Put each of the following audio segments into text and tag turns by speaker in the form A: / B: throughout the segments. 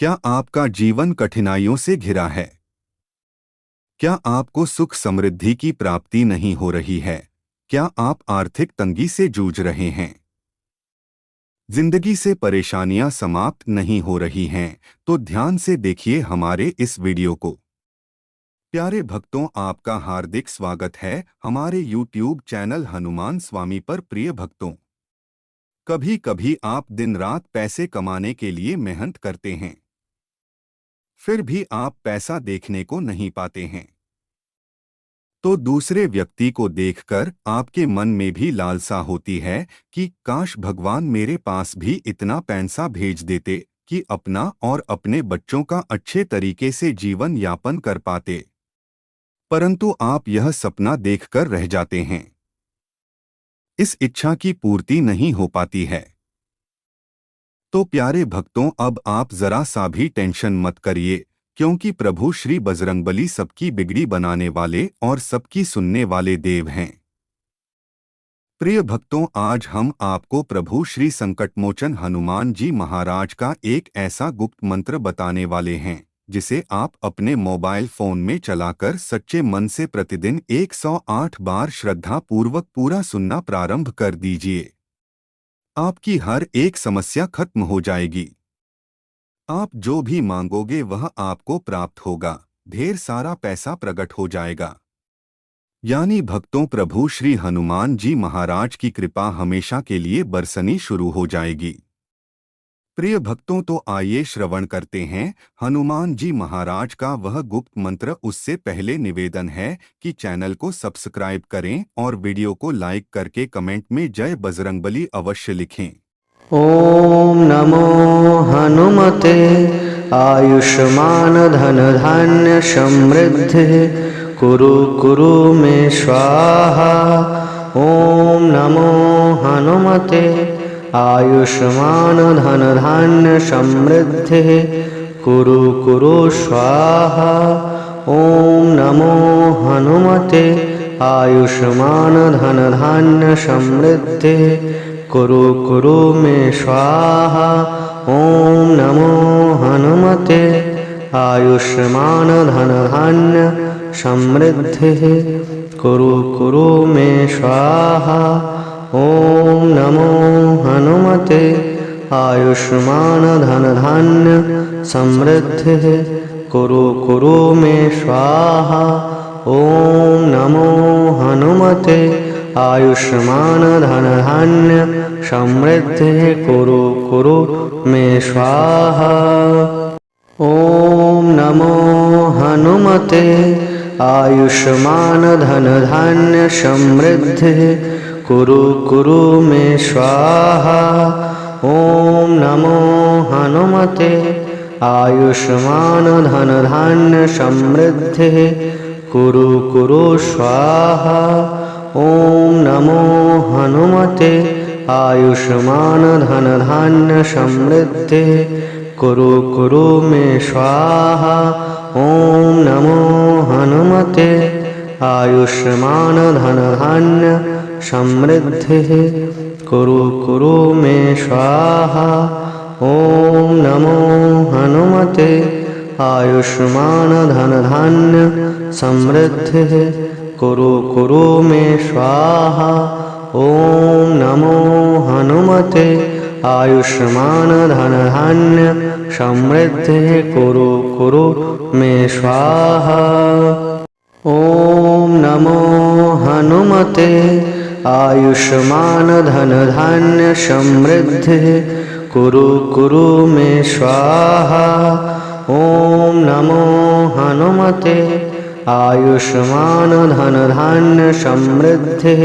A: क्या आपका जीवन कठिनाइयों से घिरा है? क्या आपको सुख समृद्धि की प्राप्ति नहीं हो रही है? क्या आप आर्थिक तंगी से जूझ रहे हैं? जिंदगी से परेशानियां समाप्त नहीं हो रही हैं, तो ध्यान से देखिए हमारे इस वीडियो को। प्यारे भक्तों, आपका हार्दिक स्वागत है हमारे YouTube चैनल हनुमान स्वामी पर। प्रिय भक्तों, कभी कभी आप दिन रात पैसे कमाने के लिए मेहनत करते हैं, फिर भी आप पैसा देखने को नहीं पाते हैं। तो दूसरे व्यक्ति को देखकर आपके मन में भी लालसा होती है कि काश भगवान मेरे पास भी इतना पैसा भेज देते कि अपना और अपने बच्चों का अच्छे तरीके से जीवन यापन कर पाते। परंतु आप यह सपना देखकर रह जाते हैं। इस इच्छा की पूर्ति नहीं हो पाती है। तो प्यारे भक्तों, अब आप जरा सा भी टेंशन मत करिए, क्योंकि प्रभु श्री बजरंगबली सबकी बिगड़ी बनाने वाले और सबकी सुनने वाले देव हैं। प्रिय भक्तों, आज हम आपको प्रभु श्री संकटमोचन हनुमान जी महाराज का एक ऐसा गुप्त मंत्र बताने वाले हैं जिसे आप अपने मोबाइल फोन में चलाकर सच्चे मन से प्रतिदिन 108 बार श्रद्धा पूर्वक पूरा सुनना प्रारंभ कर दीजिए। आपकी हर एक समस्या खत्म हो जाएगी। आप जो भी मांगोगे वह आपको प्राप्त होगा। ढेर सारा पैसा प्रकट हो जाएगा। यानी भक्तों, प्रभु श्री हनुमान जी महाराज की कृपा हमेशा के लिए बरसनी शुरू हो जाएगी। प्रिय भक्तों, तो आइए श्रवण करते हैं हनुमान जी महाराज का वह गुप्त मंत्र। उससे पहले निवेदन है कि चैनल को सब्सक्राइब करें और वीडियो को लाइक करके कमेंट में जय बजरंगबली अवश्य लिखें।
B: ओम नमो हनुमते आयुष्मान धन धान्य समृद्धि कुरु कुरु मे स्वाहा। ओम नमो हनुमते आयुष्मान धन धान्य समृद्धि कुरु कुरु स्वाहा। ओम नमो हनुमते आयुष्मान धन धान्य समृद्धि कुरु कुरु मे स्वाहा। ओम नमो हनुमते आयुष्मान धन धान्य समृद्धि कुरु कुरु मे स्वाहा। ओम नमो हनुमते आयुष्मान धन धान्य समृद्धि कुरु कुरु मे स्वाहा। ओम नमो हनुमते आयुष्मान धन धान्य समृद्धि कुरु कुरु मे स्वाहा। ओम नमो हनुमते आयुष्मान धन धान्य समृद्धि कुरु कुरु मे स्वाहा। ओम नमो हनुमते आयुष्मान धन धान्य समृद्धि कुरु कुरु स्वाहा। ओम नमो हनुमते आयुष्मान धन धान्य समृद्धि कुरु कुरु मे स्वाहा। ओम नमो हनुमते आयुष्मान धन धान्य समृद्धि कुरु कुरु मे स्वाहा। ओम नमो हनुमते आयुष्मान धन धान्य समृद्धि कुरु कुरु मे स्वाहा। ओम नमो हनुमते आयुष्मान धन धान्य समृद्धि कुरु कुरु मे स्वाहा। ओम नमो हनुमते आयुष्मान धन धान्य समृद्धि कुरु कुरु मे स्वाहा। ओम नमो हनुमते आयुष्मान धन धान्य समृद्धि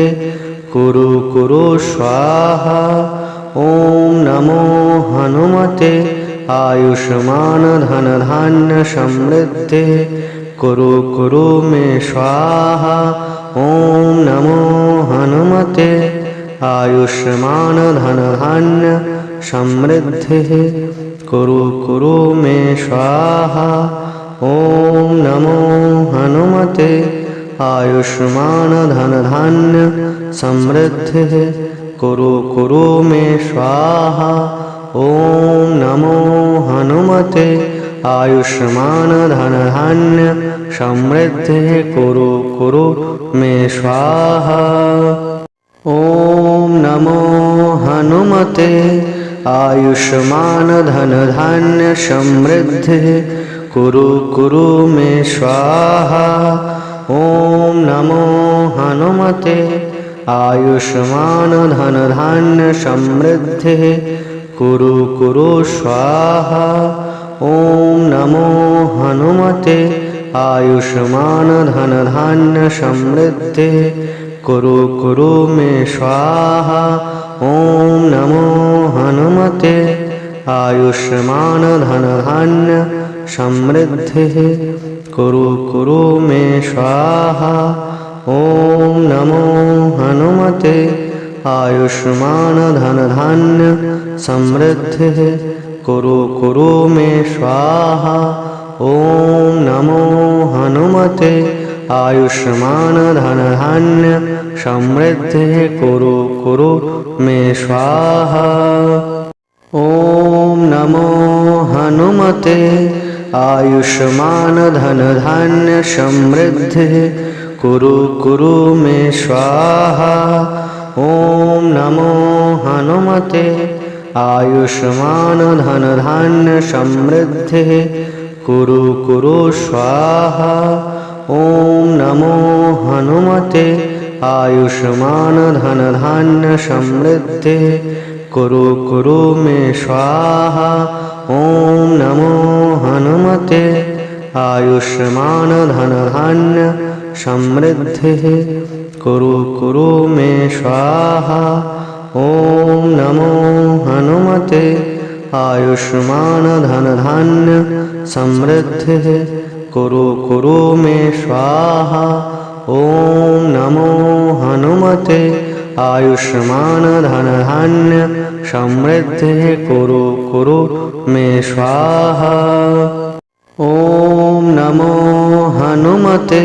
B: कुरु कुरु स्वाहा। ओम नमो हनुमते आयुष्मान धन धान्य समृद्धि कुरु कुरु मे स्वाहा। ओम नमो हनुमते आयुष्मान धन धान्य समृद्धि कुरु कुरु मे स्वाहा। ओम नमो हनुमते आयुष्मान धन धान्य समृद्धि कुरु कुरु मे स्वाहा। ॐ नमो हनुमते आयुष्मान धन धान्य समृद्धि कुरु कुरु मे स्वाहा। ॐ नमो हनुमते आयुष्मान धन धान्य समृद्धि कुरु कुरु मे स्वाहा। ॐ नमो हनुमते आयुष्मान धन धान्य समृद्धि कुरु कुरु स्वाहा। ॐ नमो हनुमते आयुष्मान धन धान्य समृद्धि कुरु कुरु मे स्वाहा। ॐ नमो हनुमते आयुष्मान धन धान्य समृद्धि कुरु कुरु मे स्वाहा। ॐ नमो हनुमते आयुष्मान धन धान्य समृद्धि कुरु कुरु मे स्वाहा। ॐ नमो हनुमते आयुष्मान धन धान्य समृद्धि कुरु कुरु मे स्वाहा। ॐ नमो हनुमते आयुष्मान धन धान्य समृद्धि कुरु कुरु मे स्वाहा। ॐ नमो हनुमते आयुष्मान धन धान्य समृद्धि कुरु कुरु स्वाहा। ॐ नमो हनुमते आयुष्मान धन धान्य समृद्धि कुरु कुरु मे स्वाहा। ॐ नमो हनुमते आयुष्मान धन धान्य समृद्धि कुरु कुरु मे स्वाहा। ॐ नमो हनुमते आयुष्मान धन धान्य समृद्धि कुरु कुरु मे स्वाहा। ॐ नमो हनुमते आयुष्मान धन धान्य समृद्धि कुरु कुरु मे स्वाहा। ॐ नमो हनुमते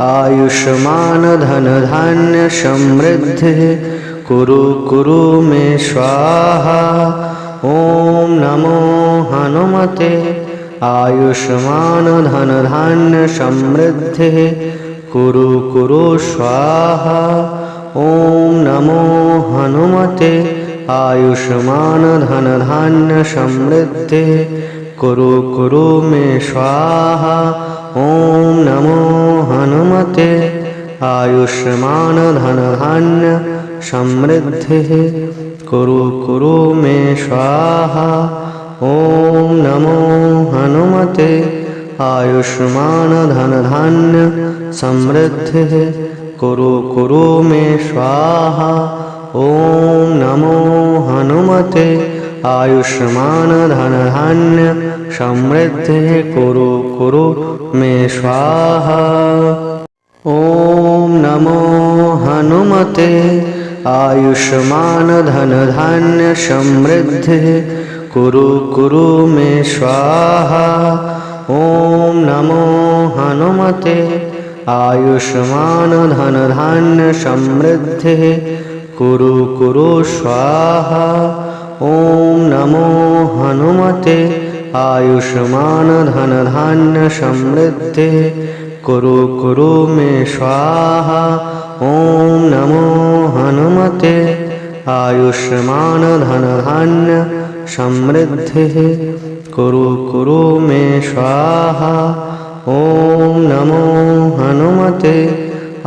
B: आयुष्मान धन धान्य समृद्धि कुरु कुरु मे स्वाहा। ॐ नमो हनुमते आयुष्मान धन धान्य समृद्धि कुरु कुरु स्वाहा। ॐ नमो हनुमते आयुष्मान धन धान्य समृद्धि कुरु कुरु मे स्वाहा। ॐ नमो हनुमते आयुष्मान धन धान्य समृद्धि कुरु कुरु मे स्वाहा। ॐ नमो हनुमते आयुष्मान धन धान्य समृद्धि कुरु कुरु मे स्वाहा। ॐ नमो हनुमते आयुष्मान धन धान्य समृद्धि कुरु कुरु मे स्वाहा। ॐ नमो हनुमते आयुष्मान धन धान्य समृद्धि कुरु कुरु मे स्वाहा। ॐ नमो हनुमते आयुष्मान धन धान्य समृद्धि कुरु कुरु स्वाहा। ॐ नमो हनुमते आयुष्मान धन धान्य समृद्धि कुरु कुरु मे स्वाहा। ॐ नमो हनुमते आयुष्मान धन धान्य समृद्धि कुरु कुरु मे स्वाहा। ॐ नमो हनुमते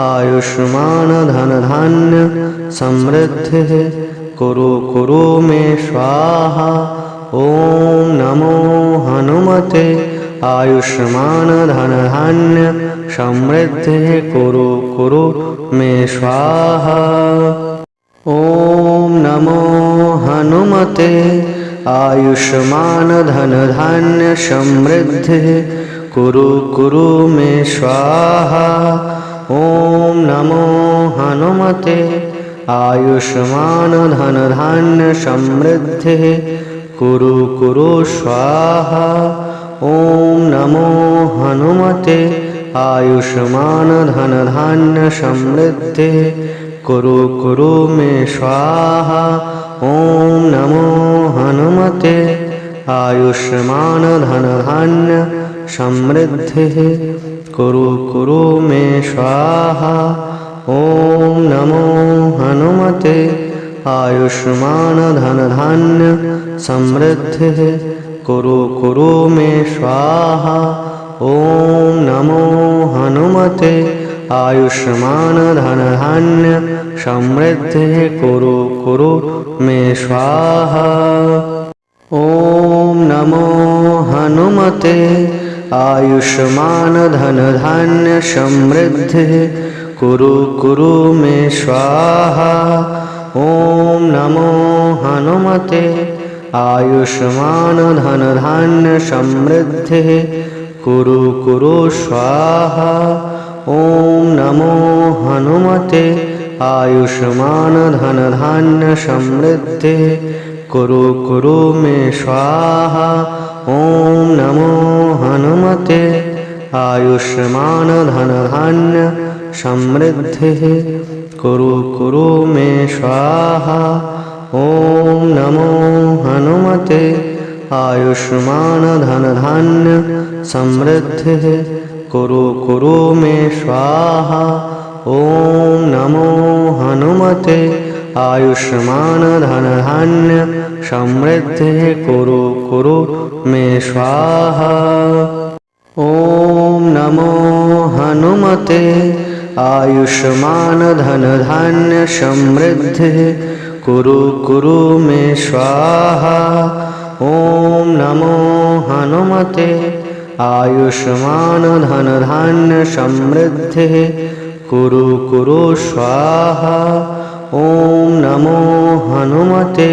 B: आयुष्मान धन धान्य समृद्धि कुरु कुरु मे स्वाहा। ॐ नमो हनुमते आयुष्मान धन धान्य समृद्धि कुरु कुरु मे स्वाहा। ॐ नमो हनुमते आयुष्मान धन धान्य समृद्धि कुरु कुरु मे स्वाहा। ॐ नमो हनुमते आयुष्मान धन धान्य समृद्धि कुरु कुरु स्वाहा। ॐ नमो हनुमते आयुष्मान धन धान्य समृद्धि कुरु कुरु मे स्वाहा। ॐ नमो हनुमते आयुष्मान धन धान्य समृद्धिः कुरु कुरु मे स्वाहा। ॐ नमो हनुमते आयुष्मान धन धान्य समृद्धिः कुरु कुरु मे स्वाहा। ॐ नमो हनुमते आयुष्मान धन धान्य समृद्धिः कुरु कुरु मे स्वाहा। ॐ नमो हनुमते आयुष्मान धन धान्य समृद्धिः कुरु कुरु मे स्वाहा। ॐ नमो हनुमते आयुष्मान धन धान्य समृद्धिः कुरु कुरु स्वाहा। ॐ नमो हनुमते आयुष्मान धन धान्य समृद्धिः कुरु कुरु मे स्वाहा। ॐ नमो हनुमते आयुष्मान धन धान्य समृद्धिः कुरु कुरु मे स्वाहा। ॐ नमो हनुमते आयुष्मान धन धान्य समृद्धिः कुरु कुरु मे स्वाहा। ॐ नमो हनुमते आयुष्मान धन धान्य समृद्धिः कुरु कुरु मे स्वाहा। ॐ नमो हनुमते आयुष्मान धन धान्य समृद्धिः कुरु कुरु मे स्वाहा। ॐ नमो हनुमते आयुष्मान धन धान्य समृद्धिः कुरु कुरु स्वाहा। ॐ नमो हनुमते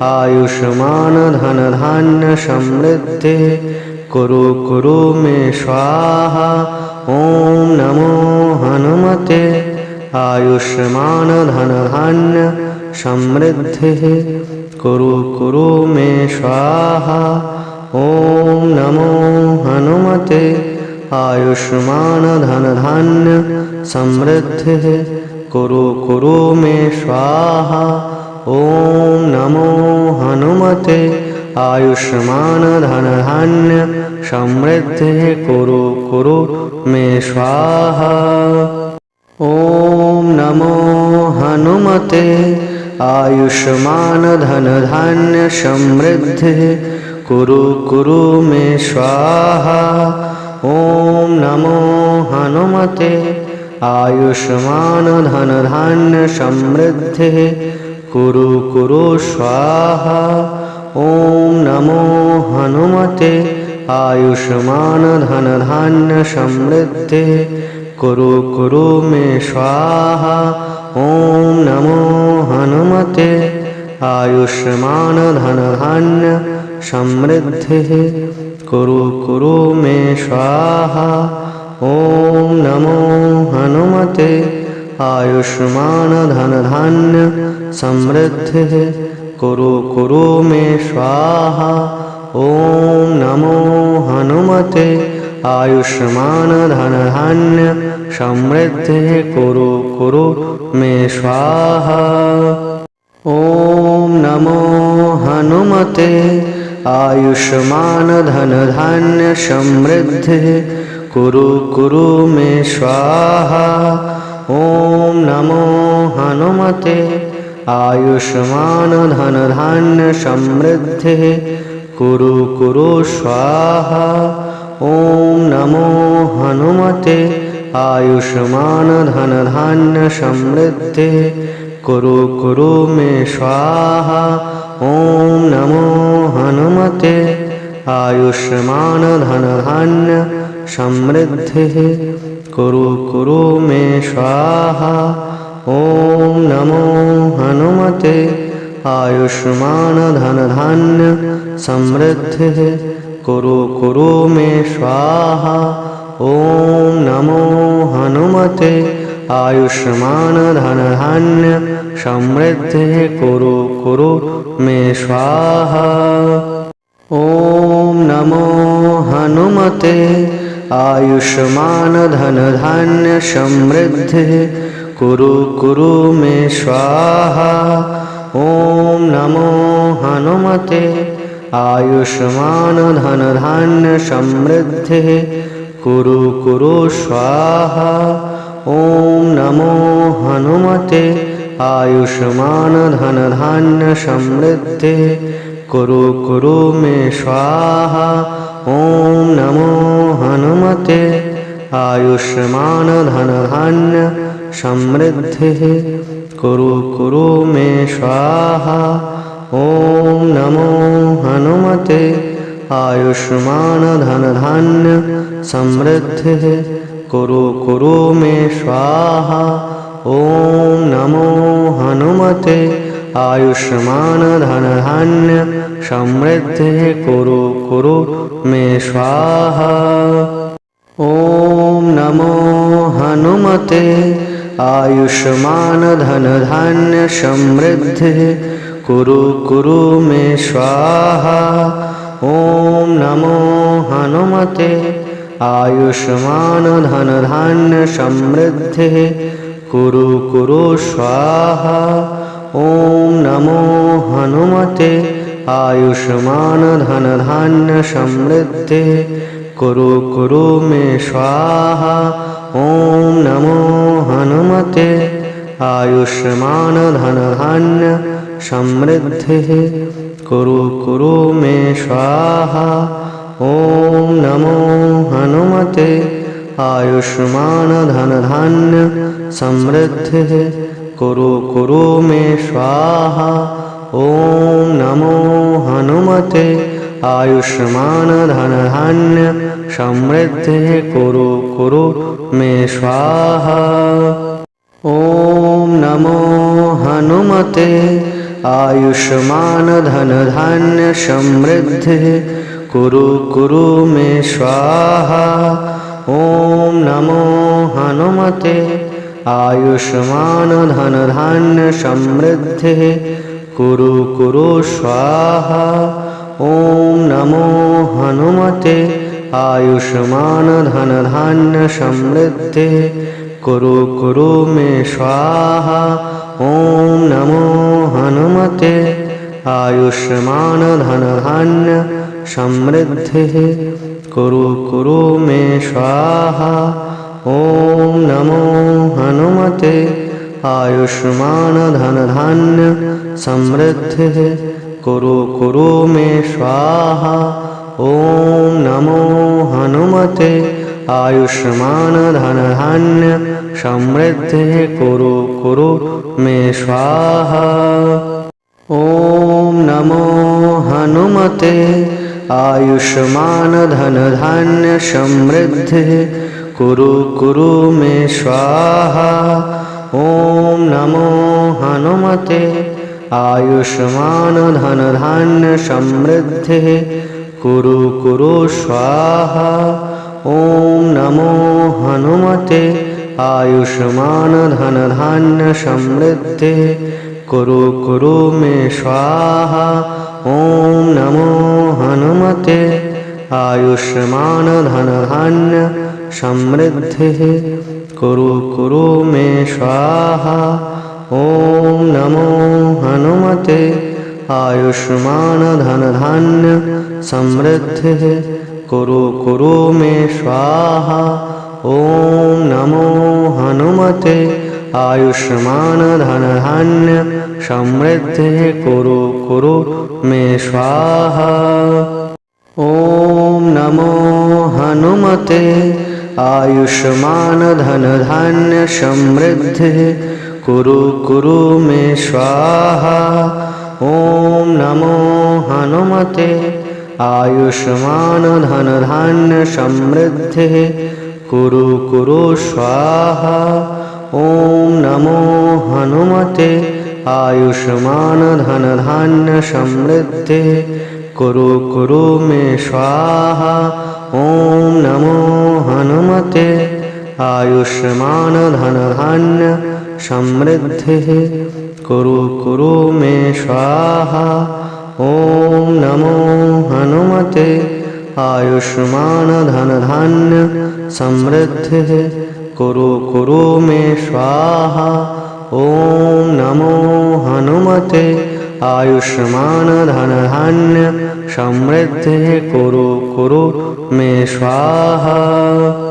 B: आयुष्मान धन धान्य समृद्धिः कुरु कुरु मे स्वाहा। ॐ नमो हनुमते आयुष्मान धन धान्य समृद्धिः कुरु कुरु मे स्वाहा। ॐ नमो हनुमते आयुष्मान धन धान्य समृद्धिः कुरु कुरु मे स्वाहा। ॐ नमो हनुमते आयुष्मान धन धान्य समृद्धिः कुरु कुरु मे स्वाहा। ॐ नमो हनुमते आयुष्मान धन धान्य समृद्धिः कुरु कुरु मे स्वाहा। ॐ नमो हनुमते आयुष्मान धन धान्य समृद्धिः कुरु कुरु स्वाहा। ॐ नमो हनुमते आयुष्मान धन धान्य समृद्धिः कुरु कुरु मे स्वाहा। ॐ नमो हनुमते आयुष्मान धन धान्य समृद्धिः कुरु कुरु मे स्वाहा। ॐ नमो हनुमते आयुष्मान धन धान्य समृद्धिः कुरु कुरु मे स्वाहा। ॐ नमो हनुमते आयुष्मान धन धान्य समृद्धिः कुरु कुरु मे स्वाहा। ॐ नमो हनुमते आयुष्मान धन धान्य समृद्धिः कुरु कुरु मे स्वाहा। ॐ नमो हनुमते आयुष्मान धन धान्य समृद्धिः कुरु कुरु स्वाहा। ॐ नमो हनुमते आयुष्मान धन धान्य समृद्धिः कुरु कुरु मे स्वाहा। ॐ नमो हनुमते आयुष्मान धन धान्य समृद्धिः कुरु कुरु मे स्वाहा। ॐ नमो हनुमते आयुष्मान धन धान्य समृद्धिः कुरु कुरु मे स्वाहा। ॐ नमो हनुमते आयुष्मान धन धान्य समृद्धिः कुरु कुरु मे स्वाहा। ॐ नमो हनुमते आयुष्मान धन धान्य समृद्धिः कुरु कुरु मे स्वाहा। ॐ नमो हनुमते आयुष्मान धन धान्य समृद्धिः कुरु कुरु स्वाहा। ॐ नमो हनुमते आयुष्मान धन धान्य समृद्धिः कुरु कुरु मे स्वाहा। ॐ नमो हनुमते आयुष्मान धन धान्य समृद्धिः कुरु कुरु मे स्वाहा। ॐ नमो हनुमते आयुष्मान धन धान्य समृद्धिः कुरु कुरु मे स्वाहा। ॐ नमो हनुमते आयुष्मान धन धान्य समृद्धिः कुरु कुरु मे स्वाहा। ॐ नमो हनुमते आयुष्मान धन धान्य समृद्धिः कुरु कुरु मे स्वाहा। ॐ नमो हनुमते आयुष्मान धन धान्य समृद्धिः कुरु कुरु स्वाहा। ॐ नमो हनुमते आयुष्मान धन धान्य समृद्धिः कुरु कुरु मे स्वाहा। ॐ नमो हनुमते आयुष्मान धन धान्य समृद्धिः कुरु कुरु मे स्वाहा। ॐ नमो हनुमते आयुष्मान धन धान्य समृद्धिः कुरु कुरु मे स्वाहा। ॐ नमो हनुमते आयुष्मान धन धान्य समृद्धिः कुरु कुरु मे स्वाहा। ॐ नमो हनुमते आयुष्मान धन धान्य समृद्धिः कुरु कुरु मे स्वाहा। ॐ नमो हनुमते आयुष्मान धन धान्य समृद्धिः कुरु कुरु स्वाहा। ॐ नमो हनुमते आयुष्मान धन धान्य समृद्धिः कुरु कुरु मे स्वाहा। ॐ नमो हनुमते आयुष्मान धन धान्य समृद्धिः कुरु कुरु मे स्वाहा। ॐ नमो हनुमते आयुष्मान धन धान्य समृद्धिः कुरु कुरु मे स्वाहा। ॐ नमो हनुमते आयुष्मान धन धान्य समृद्धिः कुरु कुरु मे स्वाहा। ॐ नमो हनुमते आयुष्मान धन धान्य समृद्धिः कुरु कुरु मे स्वाहा। ॐ नमो हनुमते आयुष्मान धन धान्य समृद्धिः कुरु कुरु स्वाहा। ॐ नमो हनुमते आयुष्मान धन धान्य समृद्धिः कुरु कुरु मे स्वाहा। ॐ नमो हनुमते आयुष्मान धन धान्य समृद्धिः कुरु कुरु मे स्वाहा। ॐ नमो हनुमते आयुष्मान धन धान्य समृद्धिः कुरु कुरु मे स्वाहा। ॐ नमो हनुमते आयुष्मान धन धान्य समृद्धिः कुरु कुरु मे स्वाहा। ॐ नमो हनुमते आयुष्मान धन धान्य समृद्धिः कुरु कुरु मे स्वाहा। ॐ नमो हनुमते आयुष्मान धन धान्य समृद्धिः कुरु कुरु स्वाहा। ॐ नमो हनुमते आयुष्मान धन धान्य समृद्धिः कुरु कुरु मे स्वाहा। ॐ नमो हनुमते आयुष्मान धन धान्य समृद्धिः कुरु कुरु मे स्वाहा। ॐ नमो हनुमते आयुष्मान धन धान्य समृद्धिः कुरु कुरु मे स्वाहा। ॐ नमो हनुमते आयुष्मान धन धान्य समृद्धि कुरु कुरु मे स्वाहा।